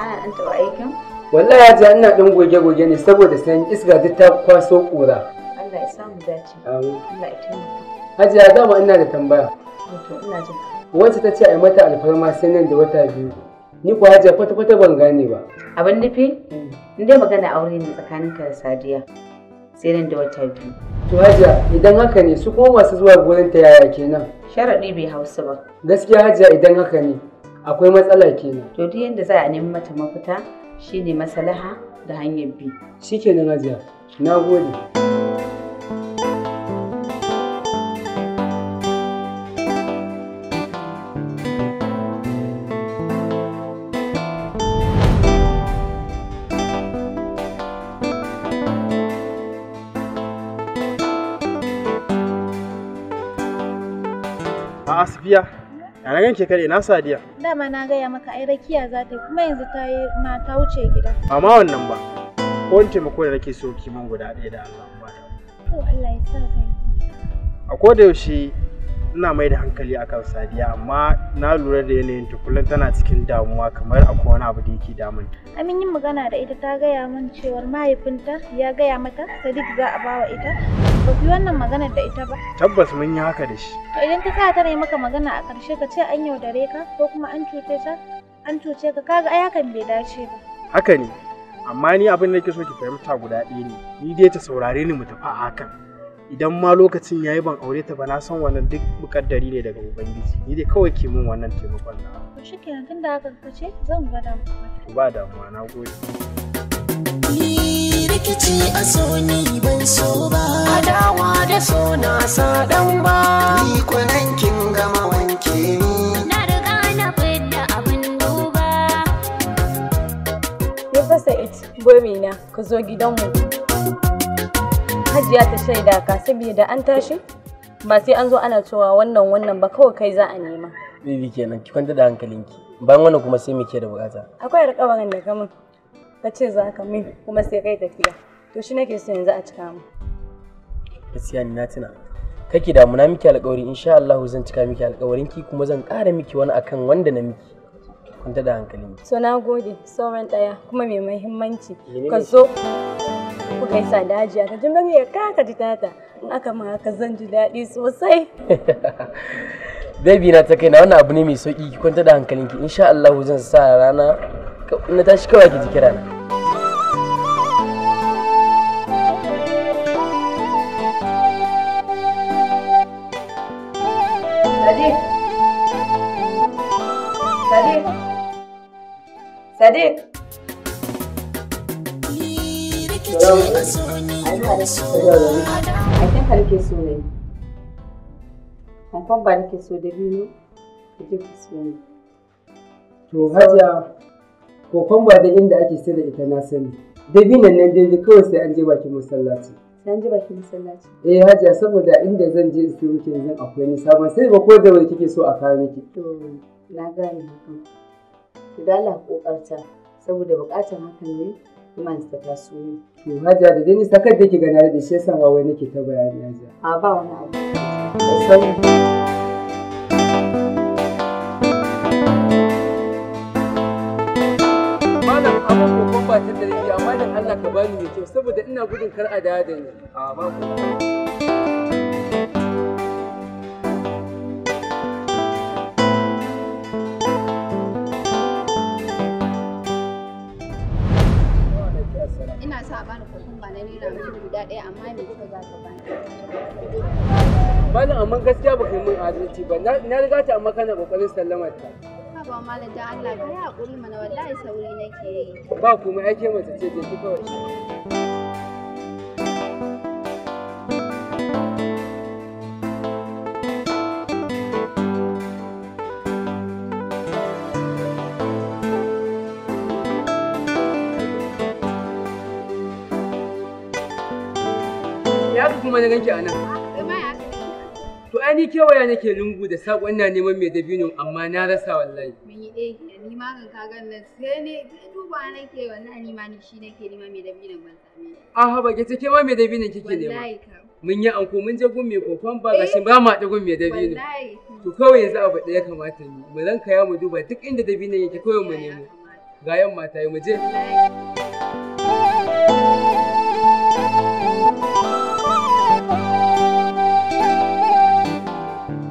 an taɓa aikin? Wallahi Hajiya ina ɗan goge-goge ne saboda san iska duk ta kwaso ƙura. Allah ya samu dace. Amin. Allah ya taimaka. Hajiya dama ina da tambaya. To ina jin. Wacce ta ce a yi mata alfarma sai nan da wata 2. Ni ko Hajiya kwata-kwata ban gane ba. Abin nufi? In dai magana aure ne tsakaninka da Sadiya. Sai nan da wata 2. To Hajiya idan haka ne su kuma masu zuwa gurin ta yaya kenan? Sharaɗi bai hausa ba. Gaskiya Hajiya idan haka ne akwai matsala kenan. To duk yanda za a nemi mata mafita shine maslaha da hanyar bi. Shikenan Hajiya. Na gode. A Asibiya, yana ganke kare na Sadiya. Dama na gaya maka ai rakiya za ta yi kuma yanzu ta wuce gida. Amma wannan ba, ko wani taimako da nake so kiman guda ɗaya da Allah ba. To Allah ya sa kai. A koda yaushe ina mai da hankali akan Sadiya amma na lura da yanayin ta kullum tana cikin damuwa kamar akwai wani abu da yake damun. Amin yin magana da ita ta gaya min cewar mahaifinta ya gaya mata Sadiq za a bawa ita. Ba ku yi wannan maganar da ita ba. Tabbas mun yi haka da shi. To idan ka sa ta ne maka magana a ƙarshe ka ce an yaudare ka ko kuma an cuce ka kaga ai hakan bai dace ba. Haka ne. Amma ni abin da nake so ki fahimta guda ɗaya ne. Ni dai ta saurare ni mu tafi a hakan. Idan ma lokacin yayi ban aure ta ba na san wannan duk mukaddari ne daga Ubangiji. Ni dai kawai ke min wannan taimakon na. To shikenan tunda haka ka ce zan gwada maka. Ba damuwa na gode. Rikici a so ni ban so ba, adawa da so na sa dan ba, ni kwanan kin gama wanke ni na riga na fidda abin duba. Ya fasa gomina ka zo gidanmu. Hajiya ta shaida ka saboda an tashi ba sai an zo ana cewa wannan ba kawai kai za a nema. Bibi kenan ki kwanta da hankalinki. Bayan wannan kuma sai muke da bukata. Akwai alƙawarin da ka min. Ka ce za ka min kuma sai kai tafiya. To shi nake so yanzu a cika mu. Gaskiya ni na tuna. Kake da mu na miki alƙawari insha Allah zan cika miki alƙawarin ki kuma zan ƙara miki wani akan wanda na miki. Kwanta da hankalinki. So na gode sauran ɗaya kuma mai muhimmanci. Ka zo ku kai sa da Hajiya ka ji ya kaka ji tata. In aka ma haka zan ji daɗi sosai. Baby na ta kai na wannan abu ne mai sauki ki kwanta da hankalinki insha Allah zan sa rana na tashi kawai ki ji kira na. Sadiq. Sadiq. Sadiq. Aikin ka nake so ne. Kamfan ba nake so da biyu ka je ka so ne. To Hajiya kokon ba da inda ake sai da ita na sani. Dabinan nan dai kawai sai an je bakin masallaci. Sai an je bakin masallaci. Hajiya saboda inda zan je su miki yanzu akwai nisa ban sai ba ko da wani kike so a kawo miki. To na gane hakan. Ki dala kokarta saboda bukatar hakan ne iman ta taso ne. To Hajiya da dai ni sakar da ki gana da shi yasa wai nake ta bayani Hajiya. A ba wani abu. Da sauri. Kokon ba ta da rabi amma dan Allah ka bani mai kyau saboda ina gudun kar a dawo da ni. A ba ku. Ina sa a bani kokon ba na naira guda ɗaya amma me kuka za ka bani? Malam amma gaskiya ba kai min adalci ba na riga ta amma kana kokarin sallamar ta. Ba malam dan Allah kai hakuri mana wallahi sauri nake yi. Ba kuma ake mace ce je ki kawai. Ya kuma na ganki anan. To ai ni kewaya nake lungu da saƙo ina neman mai dabino amma na rasa wallahi. Mun yi ɗaya ni ma kan ka gan nan sai ne duba nake wallahi ni ma ni shi nake neman mai dabino ban same shi. Aha ba ke take ma mai dabino kike nema. Wallahi ka. Mun yi anko mun je gun mai kokon ba gashi ba ma da gun mai dabino. Wallahi. To kawai yanzu abu ɗaya kamata mu ranka ya mu duba duk inda dabino yake kawai mu nemo. ga yamma ta yi mu je.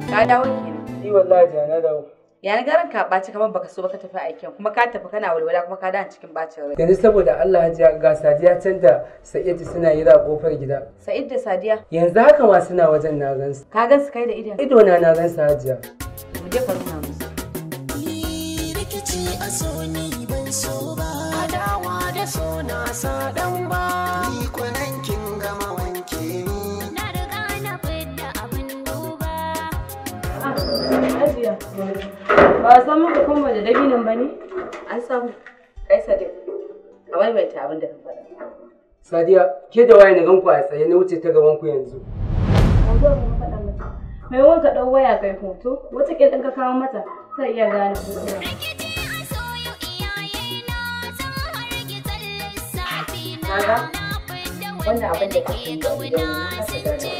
Ka dawo kenan. Ni wallahi Hajiya na dawo. Ya na garan ka ɓaci kamar baka so baka tafi aikin kuma ka tafi kana walwala kuma ka dawo cikin bacin rai. Yanzu saboda Allah Hajiya ga Sadiya can da Sa'idu suna yi a kofar gida. Sa'id da Sadiya. Yanzu haka ma suna wajen na gansu. Ka gansu kai da idan. Ido na gansu Hajiya. Mu je ka nuna musu. Rikici a so ni ban so ba. Adawa da so na sa dan ba. Ni kwanan kin gama wanke ni. Na riga na fidda abin duba. Hajiya. Ba san muku kuma da dabinan ba ne? An samu. Kai Sadiq. Ka maimaita abin da ka faɗa. Sadiya, ke da waye na ganku a tsaye na wuce ta gaban ku yanzu. Yanzu ba mu faɗa mata. Mai wanka ɗan waya kai hoto, wata ƙil ɗin ka kawo mata ta iya gane hoto. Kaga wannan abin da kake yi idan na kasa gane.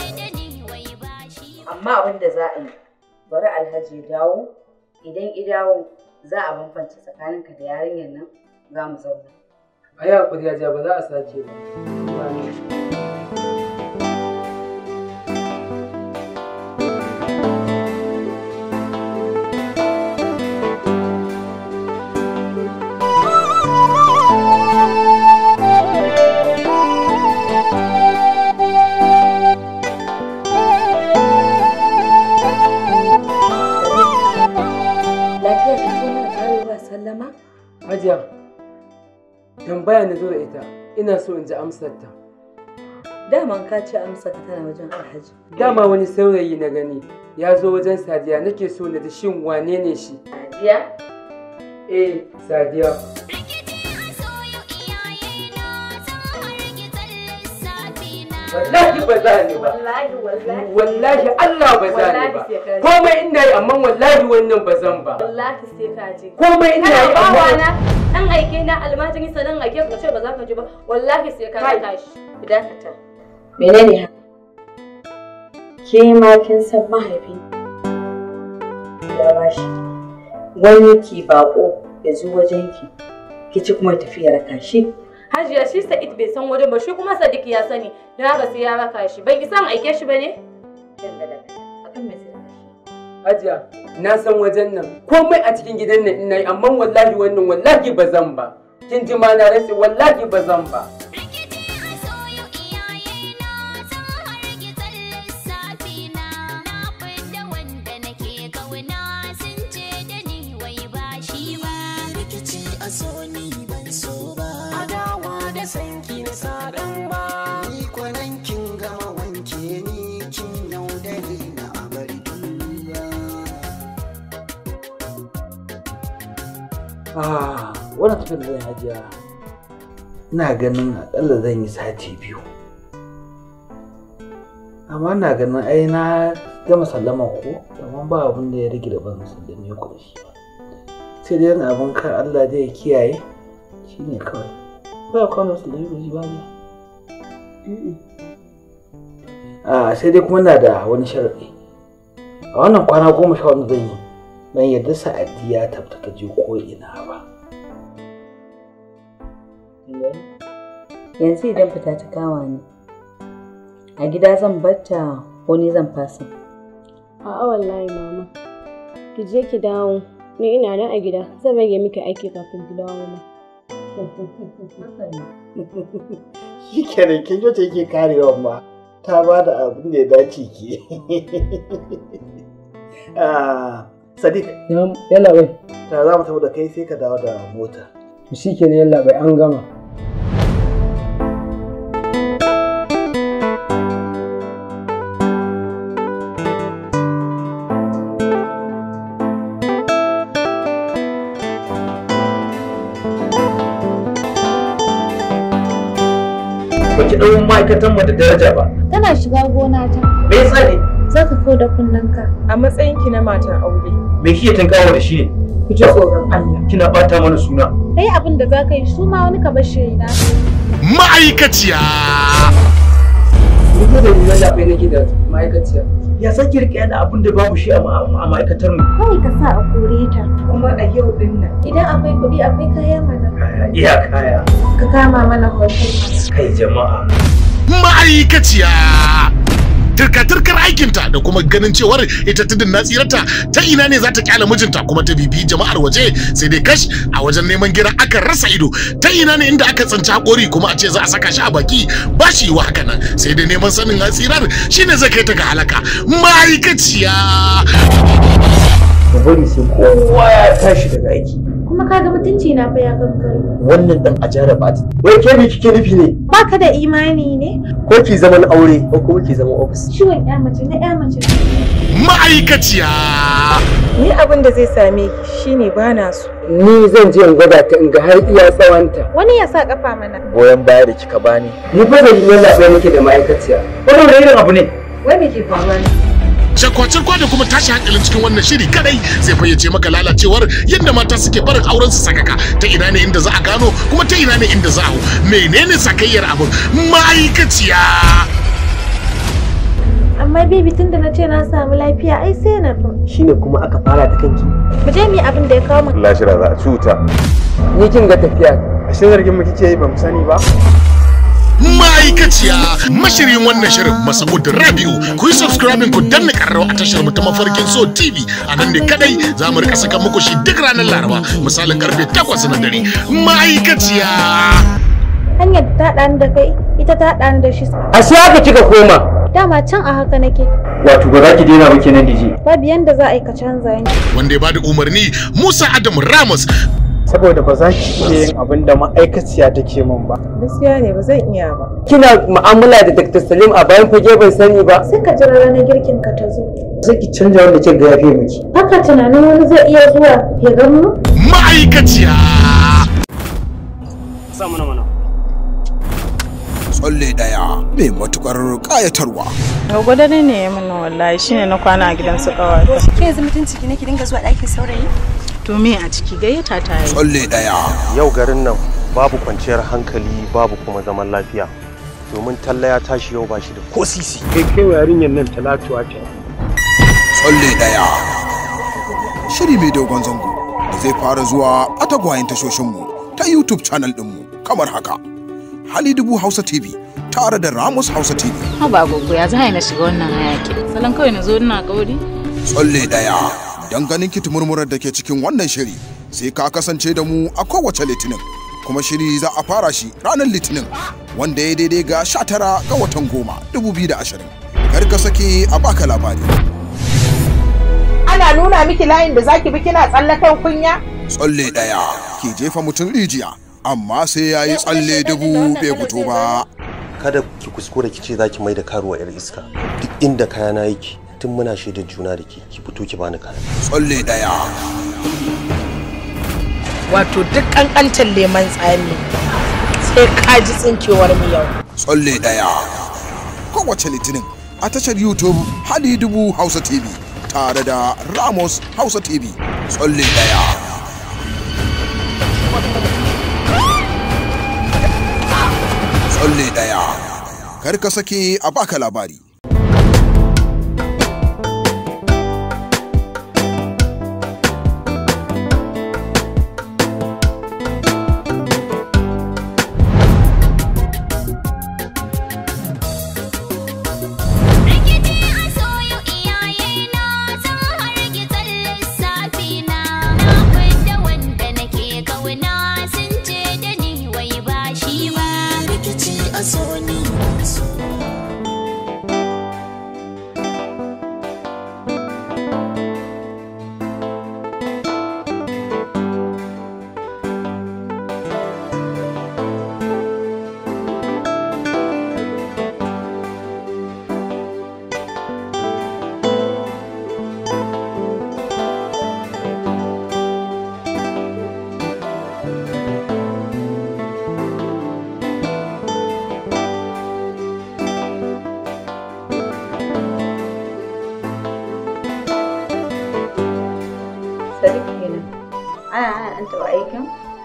Amma abin da za a yi, bari Alhaji ya dawo, idan ya dawo za a bambance tsakaninka da yarinyar nan za mu zauna. A yi haƙuri Hajiya ba za a sake ba. Hajiya, tambaya na zo da ita, ina so in ji amsarta. Daman ka ce amsarta tana wajen Alhaji. Dama wani saurayi na gani ya zo wajen Sadiya, nake so na ji shin wane ne shi? Sadiya? Eh, Sadiya. Wallahi ba za ni ba. Wallahi Allah ba za ni ba. Komai ina yi amma wallahi wannan ba zan ba. Wallahi sai ka je. Komai ina yi amma dan aike na almajiri sanan aike ka ce ba za ka je ba. Wallahi sai ka tashi. Dakata. Menene haka? Ke ma kin san mahaifi ya bashi wani ki bako ya zo wajenki. Ki ci kuma tafiya raka shi. Hajiya shi Sa'id bai san wajen ba shi kuma Sadiq ya sani don haka sai ya raka shi. Ban isa aike shi ba ne? Akan me sai Hajiya, na san wajen nan komai a cikin gidan nan ina yi amma wallahi wannan wallahi ba zan ba. Kin ji ma na rantsi wallahi ba zan ba. Wannan tafiyar da zan Hajiya ina ganin akalla zan yi sati 2. Amma ina ganin ai na gama sallama ko amma ba abin da ya rage da ban sallame ku da shi ba. Sai dai yana abin kar Allah da ya kiyaye shine kawai. Ba kwano sallame ku shi ba ne. Sai dai kuma ina da wani sharadi. A wannan kwana 10 wanda zan yi ban yadda Sa'adiya ta fita ta je ko ina ba. Yanzu idan fita ta kawa ni, a gida zan barta ko ni zan fasa? A'a wallahi mama, ki je ki dawo, ni ina nan a gida, zan rage miki aiki kafin ki dawo ma. Shi kenan kin jo ta yake karewa ma ta ba da abin da ya dace ki. Sadiq. Yalla bai. Ta za mu tafi da kai sai ka dawo da mota. Shi kenan yalla bai an gama. Baki ɗau ma'aikatan mu da daraja ba. Tana shiga gona ta. Me yasa ne? Za ka kau da kunnanka. A matsayinki na matan aure. Me kike tunkawa da shi ne? Ku ji tsoron Allah. Kina bata mana suna. Kai abin da za ka yi su ma wani ka bar shi na. Ma'aikaciya. Ni da ni na bai nake da ma'aikaciya. Ya saki rike yana abin da babu shi a ma'aikatar mu. Kawai ka sa a kore ta. Kuma a yau din nan. Idan akwai kuɗi akwai kaya mana. Iya kaya. Ka kama mana hotel. Kai jama'a. Ma'aikaciya. Turka-turkar aikinta da kuma ganin cewar ita tudun na tsirarta ta ina ne za ta kyala mijinta kuma ta bibi jama'ar waje sai dai kash a wajen neman gira aka rasa ido ta ina ne inda aka tsinci hakori kuma a ce za a saka shi a baki ba shi wa haka nan sai dai neman sanin tsirar shine zai kai ta ga halaka. Ma'aikaciya. Bari sai kowa ya tashi daga aiki. Kuma kaga mutunci na fa ya kankaro. Wannan dan a jaraba ta. Wai ke me kike nufi ne? Baka da imani ne? Ko ki zaman aure ko kuma ki zaman office? Ciwon ƴa mace na ƴa mace. Ma'aikaciya. Ni abin da zai same ki shine bana so. Ni zan je in gwada ta in ga har iya tsawanta. Wani ya sa kafa mana. Goyon baya da kika bani. Ni fa da yin labai nake da ma'aikaciya. Wannan irin abu ne. Wai me ke faruwa ne? Shakwacin da kuma tashi hankalin cikin wannan shiri kadai zai fayyace maka lalacewar yadda mata suke barin auren su sakaka ta ina ne inda za a gano kuma ta ina ne inda za a menene sakayyar abin. Ma'aikaciya. Amma baby tunda na ce na samu lafiya ai sai na fa. Shine kuma aka fara ta kanki. Mu je mu yi abin da ya kawo mu. Lashira za a cuta. Ni kin ga tafiya. Ashe zargin mu kike yi ba mu sani ba. Ma'aikaciya mashirin wannan shirin Masa'ud Rabi'u ku yi subscribing ku danna karrawa a tashar mu ta Mafarkin So TV a nan ne kadai za mu rika saka muku shi duk ranar Laraba misalin karfe 8 na dare. Ma'aikaciya. Hanyar ta haɗa ni da kai ita ta haɗa ni da shi. Ashe haka kika koma. Dama can a haka nake. Wato ba za ki daina ba kenan dije. Babu yanda za a yi ka canza ni. Wanda ya bada umarni Musa Adam Ramos. Saboda ba za ki iya yin abin da ma'aikaciya take min ba. Gaskiya ne ba zan iya ba. Kina mu'amala da Dr. Salim a bayan fage ban sani ba. Sai ka jira ranar girkin ka ta zo. Sai ki canja wanda ke ga yafe miki. Haka tunanin wani zai iya zuwa ya ga mu? Ma'aikaciya. Sa mana. Tsalle daya mai matukar kayatarwa. Gwada ne ya mana wallahi shine na kwana a gidan su kawai. Ke yanzu mutunci ki ne ki dinga zuwa ɗakin saurayi? To me a ciki gayyata ta yi. Tsalle daya. Yau garin nan babu kwanciyar hankali babu kuma zaman lafiya. Domin Talla ya tashi yau ba shi da ko sisi. Kai yarinyar nan Talatuwa ta. Tsalle daya. Shiri mai dogon zango da zai fara zuwa a tagwayen tashoshinmu ta YouTube channel ɗinmu kamar haka. Halidubu Hausa TV tare da Ramos Hausa TV. Ha ba gogo ya zai na shiga wannan hayaki. Salon kawai na zo ina gauri. Tsalle daya. Dan ganin ki murmurar da ke cikin wannan shiri sai ka kasance da mu a kowace litinin. Kuma shiri za a fara shi ranar litinin wanda ya daidai ga 19 ga watan 10 2020. Kar ka sake a baka labari. Ana nuna miki layin da zaki bi kina tsallakan kunya? Tsalle daya ki jefa mutum rijiya amma sai yayi tsalle dubu bai fito ba. Kada ki kuskure ki ce zaki mai da karuwa yar iska. Duk inda kayana yake tun muna shaidar juna da ki fito ki bani kaya. Tsalle daya. Wato duk kankantar leman tsami sai ka ji tsinkewar mu yau. Tsalle daya. Kowace litinin a tashar YouTube Halidubu Hausa TV tare da Ramos Hausa TV. Tsalle daya. Tsalle daya. Kar ka sake a baka labari.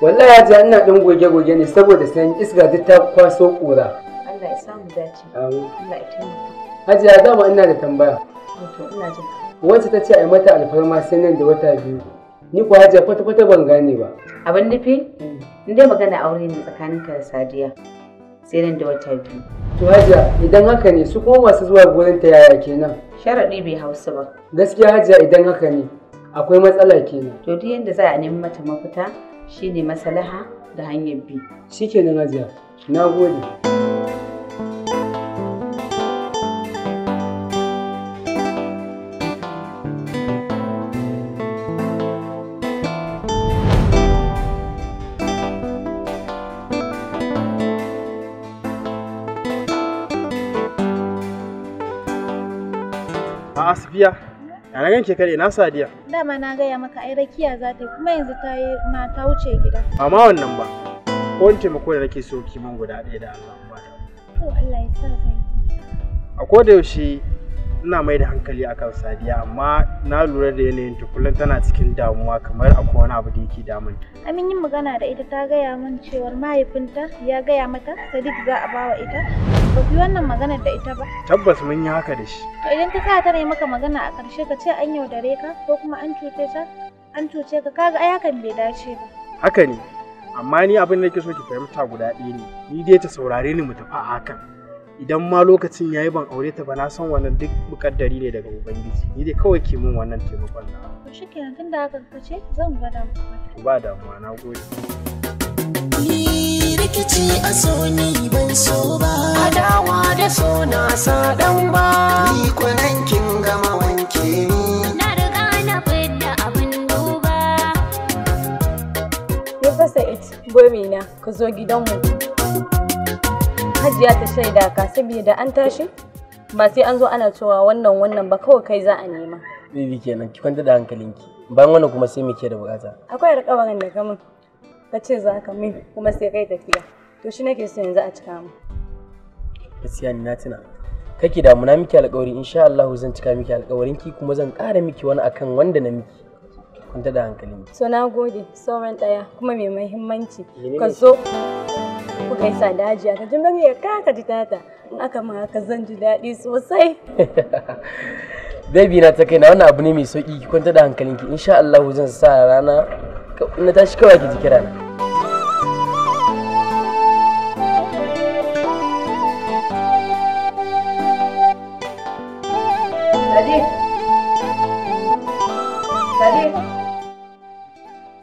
Wallahi ya ji ina ɗan goge-goge ne saboda san iska duk ta kwaso ƙura. Allah ya samu dace. Amin. Allah ya taimaka. Hajiya dama ina da tambaya. To ina jin. Wacce ta ce a yi mata alfarma sai nan da wata 2. Ni kuwa Hajiya kwata-kwata ban gane ba. Abin nufi? In dai magana aure ne tsakaninka da Sadiya sai nan da wata 2. To Hajiya idan haka ne su kuma masu zuwa gurin ta yaya kenan? Sharaɗi bai hausa ba. Gaskiya Hajiya idan haka ne akwai matsala kenan. To duk yanda za a nemi mata mafita shine maslaha da hanyar bi. Shikenan Hajiya. Na gode. A Safiya, yana ganke kare na Sadiya. Dama na gaya maka ai rakiya za ta yi kuma yanzu ta wuce gida. Ba ma wannan ba. Ko wani taimako da nake so ki min guda ɗaya da Allah ba ta. To Allah ya sa zai. A koda yaushe ina mai da hankali akan Sadiya amma na lura da yanayin ta kullum tana cikin damuwa kamar akwai wani abu da yake damun ta. Amin yin magana da ita ta gaya min cewar mahaifinta ya gaya mata Sadiq za a bawa ita. Ba ku yi wannan maganar da ita ba. Tabbas mun yi haka da shi. To idan ta sa ta ne maka magana a ƙarshe ka ce an yaudare ka ko kuma an cuce ka kaga ai hakan bai dace ba. Haka ne. Amma ni abin da nake so ki fahimta guda ɗaya ne. Ni dai ta saurare ni mu tafi a hakan. Idan ma lokacin yayi ban aure ta ba na san wannan duk mukaddari ne daga Ubangiji. Ni dai kawai ke min wannan taimakon na. To shikenan tunda haka kace zan gwada maka. Ba damuwa na gode. Rikici a so ni ban so ba, adawa da so na sa dan ba, ni kwanan kin gama wanke ni na riga na fidda abin duba. Ya fasa gome na ka zo gidanmu. Hajiya ta shaida ka saboda an tashi ba sai an zo ana cewa wannan ba kawai kai za a nema. Bibi kenan ki kwanta da hankalinki. Bayan wannan kuma sai muke da bukata. Akwai alƙawarin da ka min. Ka ce za ka min kuma sai kai tafiya. To shi nake so yanzu a cika mu. Gaskiya ni na tuna. Kake da na miki alƙawari insha Allah zan cika miki alƙawarin ki kuma zan ƙara miki wani akan wanda na miki. Kwanta da hankalinki. So na gode sauran ɗaya kuma mai muhimmanci. Ka zo ku gaisa da Hajiya ta jin ya kaka ji tata. In aka ma haka zan ji daɗi sosai. Baby na ta kai na wannan abu ne mai sauki ki kwanta da hankalinki insha Allah zan sa rana na tashi kawai ki ji kira na.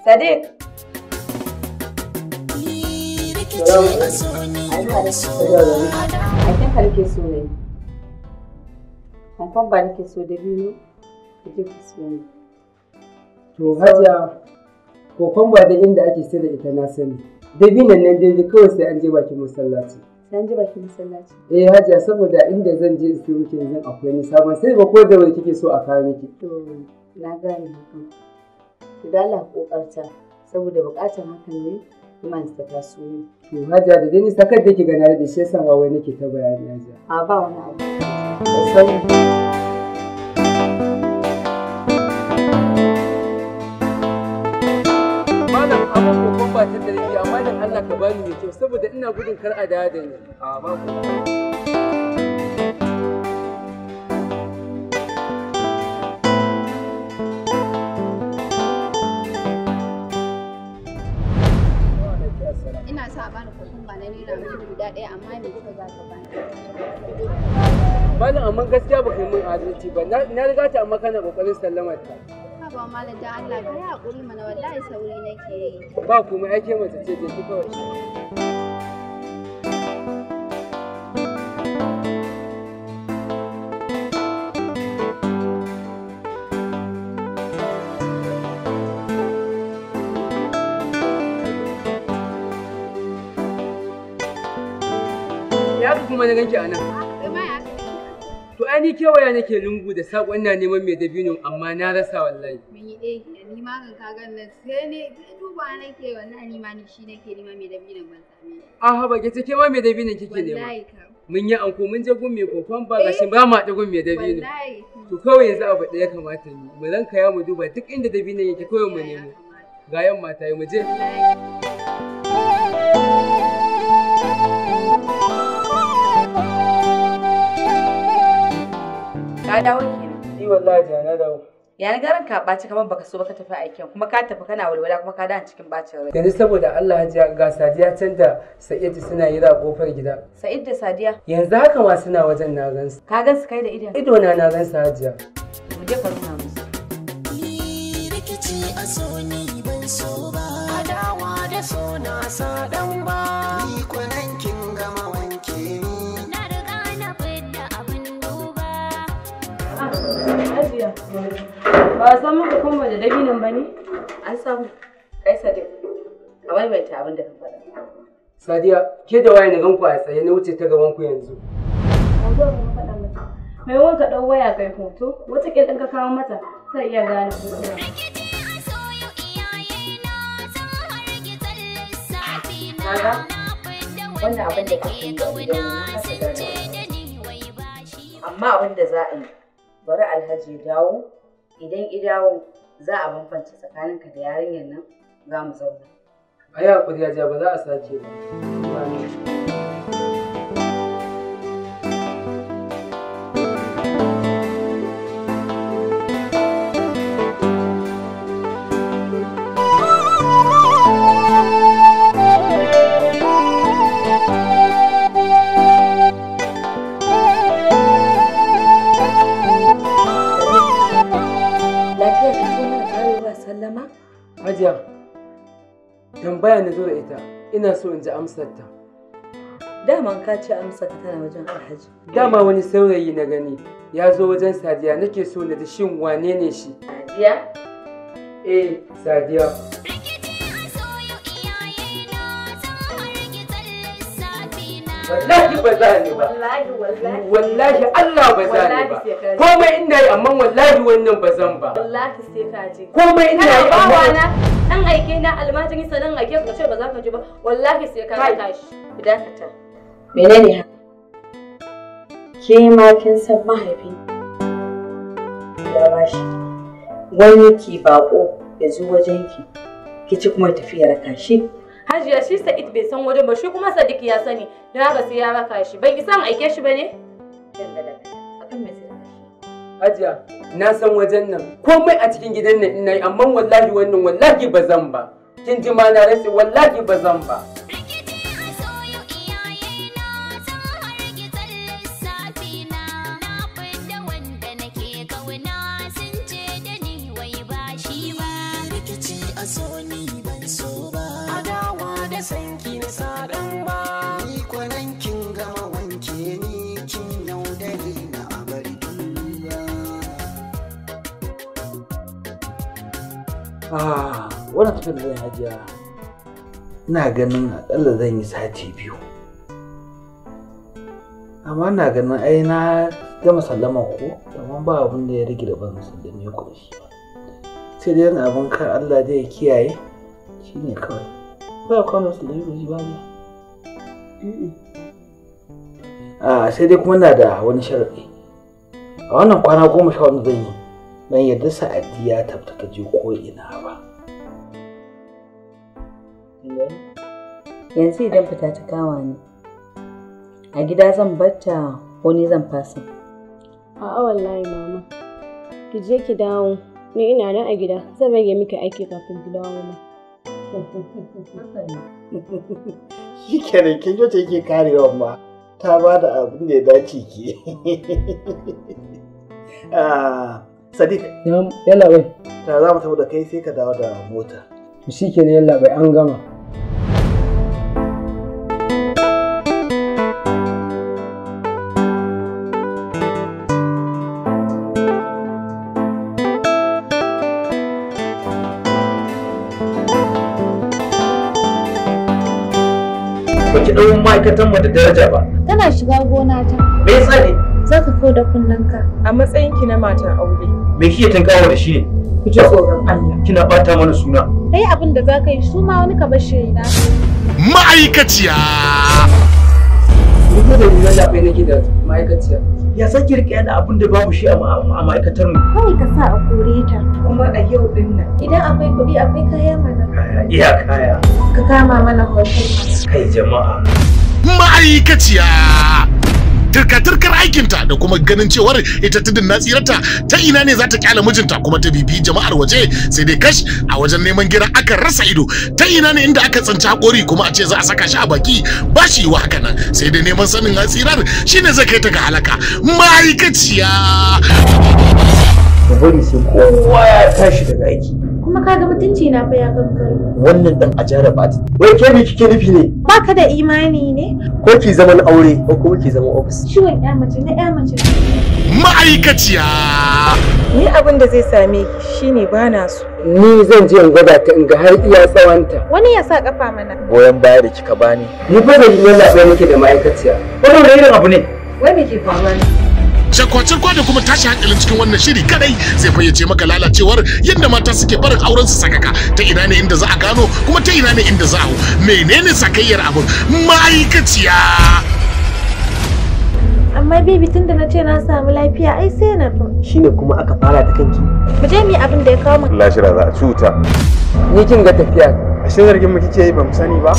Sadiq. Aikin ka nake so ne. Hankon ba nake so da biyu ka je ka so ne. To Hajiya, kokon ba da inda ake sai da ita na sani. Dabinan nan dai kawai sai an je bakin masallaci. Sai an je bakin masallaci? Eh Hajiya saboda inda zan je in siyo miki yanzu akwai nisa ban sai ba ko da wani kike so a kawo miki. To na gane hakan. To da Allah kokarta saboda bukatar hakan ne kuma ta taso ni. To Hajiya da dai ni sakar da ki gana da shi yasa ma wai nake ta bayani Hajiya. A ba wani abu. Da sauri. Ba ta da rabi amma dan Allah ka bani mai kyau saboda ina gudun kar a dawo da ni. A ba ku. Ina sa a bani kokumba na naira mutum guda ɗaya amma me kyau za ka bani. Malam amma gaskiya ba kai min adalci ba. Na riga ta amma kana kokarin sallamar ta. Ba malam da Allah ka yi haƙuri mana wallahi sauri nake yi. Ba kuma ake mace ce je ki kawai. Ya kuma na ganki a nan. To ai ni kewaya nake lungu da saƙon na neman mai dabino amma na rasa wallahi. Mun yi ɗaya ni ma kan ka gan nan sai ne duba nake wallahi ni ma ni shi nake nema mai dabino ban same. Aha ba ke take ma mai dabino kike nema. Wallahi ka. Mun yi anko mun je gun mai kokon ba gashi ba ma da gun mai dabino. Wallahi. To kawai yanzu abu ɗaya kamata mu ranka ya mu duba duk inda dabino yake kawai mu nemo. Ga yan mata yi mu je. Ka dawo kenan. wallahi jana dawo. Ya garan ka ɓaci kamar baka so baka tafi aikin kuma ka tafi kana walwala kuma ka da cikin bacin rai. Yanzu saboda Allah Hajiya ga Sadiya can da Sa'id suna yi a kofar gida. Sa'id da Sadiya? Yanzu haka ma suna wajen na gansu. Ka gansu kai da idon? Ido na gansu Hajiya. Mu je ka nuna musu. Rikici a so ni ban so ba. Adawa da so na sa dan ba. Ni kwanan kin gama wanke ni. Na riga na fidda abin duba. Hajiya. Ba a san maka kuma da dabinan ba ne? An samu. Kai Sadiq. A maimaita abin da ka faɗa. Sadiya, ke da waye na ganku a tsaye na wuce ta gaban ku yanzu. An zo mu faɗa mata. Mai wanka ɗau waya kai hoto, wata ƙil ɗin ka kawo mata ta iya gane hoto. Kaga wannan abin da kake yi idan na kasa gane. Amma abin da za a yi, bari Alhaji ya dawo. Idan ya dawo za a bambance tsakaninka da yarinyar nan za mu zauna. A yi haƙuri Hajiya ba za a sake ba. Hajiya, tambaya na zo da ita, ina so in ji amsar ta. Daman ka ce amsar ta tana wajen Alhaji. Dama wani saurayi na gani ya zo wajen Sadiya, nake so na ji shin wane ne shi? Sadiya? Eh, Sadiya. Wallahi ba za ni ba. Wallahi Allah ba za ni ba. Komai ina yi amma wallahi wannan ba zan ba. Wallahi sai ka je. Komai ina yi amma dan aike na almajiri sanan aike ka ce ba za ka je ba. Wallahi sai ka tashi. Idan ka ta. Menene haka? Ke ma kin san mahaifi ya bashi. Wani ki bako ya zo wajenki. Ki ci kuma tafiyar kashi. Hajiya shi Sa'id bai san wajen ba shi kuma Sadiq ya sani don haka sai ya raka shi bai isa aike shi bane? Akan me sai Hajiya na san wajen nan komai a cikin gidan nan ina yi amma wallahi wannan wallahi ba zan ba. Kin ji ma na rantsi wallahi ba zan ba. Sanki na sadan ba ni kwanan kin gama wanke ni kin yaudare na abar duniya. Wannan tafiyar da zan Hajiya ina ganin akalla zan yi sati 2. Amma ina ganin ai na gama sallama ko amma ba abin da ya rage da ban sallame ku da shi. Sai dai abin kar Allah zai kiyaye shine kawai. Ba kwano su da yi ba ne. Sai dai kuma na da wani sharaɗi. A wannan kwana 10 zan yi, ban yarda Sa'adiya ta fita ta je ko ina ba. Yanzu idan fita ta kama ni, a gida zan batta ko ni zan fasa? A'a wallahi mama. Ki je ki dawo. Ni ina nan a gida. Zan rage miki aiki kafin ki dawo ma. Shi kenan kin jo ta yake karewa ma ta ba da abin da ya dace ke. Sadiq. Yalla bai. Ta za mu tafi da kai sai ka dawo da mota. Shi kenan yalla bai an gama. Baki ɗauyin ma'aikatan mu da daraja ba. Tana shiga gona ta. Me yasa ne? Za ka kau da kunnenka. A matsayin ki na matar aure. Me kike tunkawo da shi ne? Ku ji tsoron Allah. Kina bata mana suna. Kai abin da za ka yi su ma wani ka bar shi na. Ma'aikaciya. Ni da ni na bai nake da ma'aikaciya. Ya san ki rike yana abin da babu shi a ma'aikatar mu. Kawai ka sa a kore ta. Kuma a yau din nan. Idan akwai kuɗi akwai kaya mana. Iya kaya. Ka kama mana hotel. Kai jama'a. Ma'aikaciya. turka-turkar aikinta da kuma ganin cewar ita tudun na tsirata ta ina ne za ta kyala mijinta kuma ta bibi jama'ar waje sai dai kash a wajen neman gira aka rasa ido ta ina ne inda aka tsinci hakori kuma a ce za a saka shi a baki ba shi wa haka nan sai dai neman sanin tsirar shine zai kai ta ga halaka ma'aikaciya. Ka bari sai kowa ya tashi daga aiki. Kuma kaga mutunci na fa ya kankare. Wannan dan ajara ba ta. Wai ke me kike nufi ne? Baka da imani ne? Ko ki zaman aure ko kuma ki zaman office? Ciwon ƴa mace na ƴa mace. Ma'aikaciya. Ni abin da zai same ki shine bana so. Ni zan je in gwada ta in ga har iya tsawanta. Wani ya sa kafa mana. Goyon baya da kika bani. Ni fa da yin zaɓe nake da ma'aikaciya. Wannan irin abu ne. Wai me ke faruwa ne? Shakwacin da kuma tashi hankalin cikin wannan shiri kadai zai fayyace maka lalacewar yadda mata suke barin auren su sakaka ta ina ne inda za a gano kuma ta ina ne inda za a menene sakayyar abin ma'aikaciya. Amma baby tunda na ce na samu lafiya ai sai na fa. Shine kuma aka fara ta kanki. Mu je mu yi abin da ya kawo mu. Lashira za a cuta. Ni kin ga tafiya. Ashe zargin mu kike yi ba mu sani ba.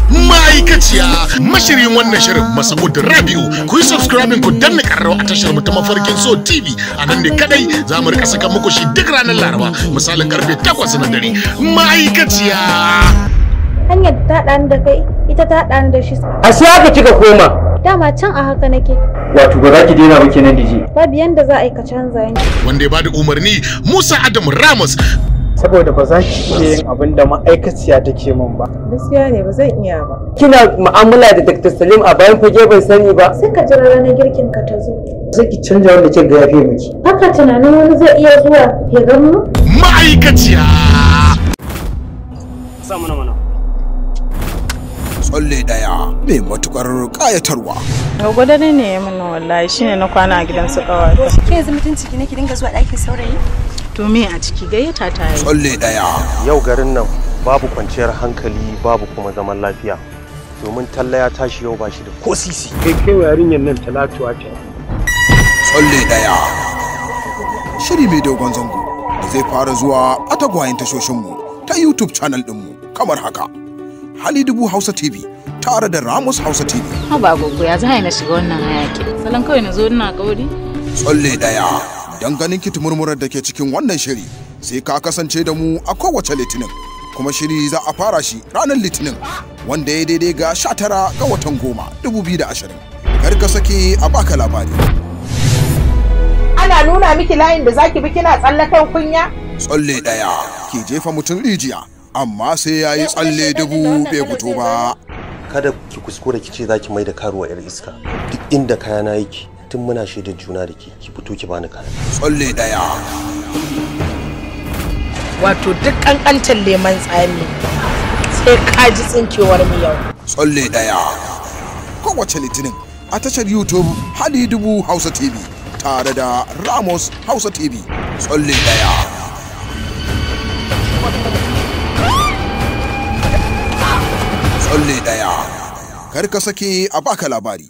Ma'aikaciya mashirin wannan shirin Masa'ud Rabiu ku yi subscribing ku danna karrawa a tashar mu ta Mafarkin So TV a nan ne kadai za mu rika saka muku shi duk ranar Laraba misalin karfe 8 na dare. Ma'aikaciya hanyar ta ɗani da kai ita ta ɗani da shi. Ashe haka kika koma? Dama can a haka nake. Wato ba za ki daina ba kenan dije. Babu yanda za a yi ka canza ni. Wanda ya bada umarni Musa Adam Ramos. Saboda ba za ki iya yin abin da ma'aikaciya take min ba. Gaskiya ne ba zan iya ba. Kina mu'amala da Dr. Salim a bayan fage ban sani ba. Sai ka jira ranar girkin ka ta zo. Sai ki canja wanda kika ga yafe miki. Haka tunanin wani zai iya zuwa ya ga mu? Ma'aikaciya. Sa mana. Tsalle daya mai matukar kayatarwa. Gwagwada ne ya mana wallahi shine na kwana a gidan su kawai. Ke yanzu mutunci ki nake dinga zuwa ɗakin saurayi? To me a ciki gayyata ta yi. Tsalle daya. Yau garin nan babu kwanciyar hankali babu kuma zaman lafiya. Domin Talla ya tashi yau bashi da ko sisi. Kai yarinyar nan Talatuwa ce. Tsalle daya. Shiri mai dogon zango da zai fara zuwa a tagwayen tashoshinmu ta YouTube channel ɗinmu kamar haka. Halidubu Hausa TV tare da Ramos Hausa TV. Ba gogo ya zai na shiga wannan hayaki. Salon kawai na zo ina kauri. Tsalle daya. Dan ganin ki tumurmurar da ke cikin wannan shiri sai ka kasance da mu a kowace litinin kuma shiri za a fara shi ranar litinin wanda ya daidai ga 19 ga watan 10 2020 kar ka sake a baka labari. Ana nuna miki layin da zaki bi kina tsallakan kunya? Tsalle daya ki jefa mutum rijiya amma sai yayi tsalle dubu bai fito ba. Kada ki kuskure ki ce zaki mai da karuwa yar iska duk inda kayana yake tun muna shaidar juna da ke ki fito ki bani kaya. Tsalle daya. Wato duk kankantar leman tsami sai ka ji tsinkewar mu yau. Tsalle daya. Kowace litinin a tashar YouTube Halidubu Hausa TV tare da Ramos Hausa TV. Tsalle daya. Tsalle daya. Kar ka sake a baka labari.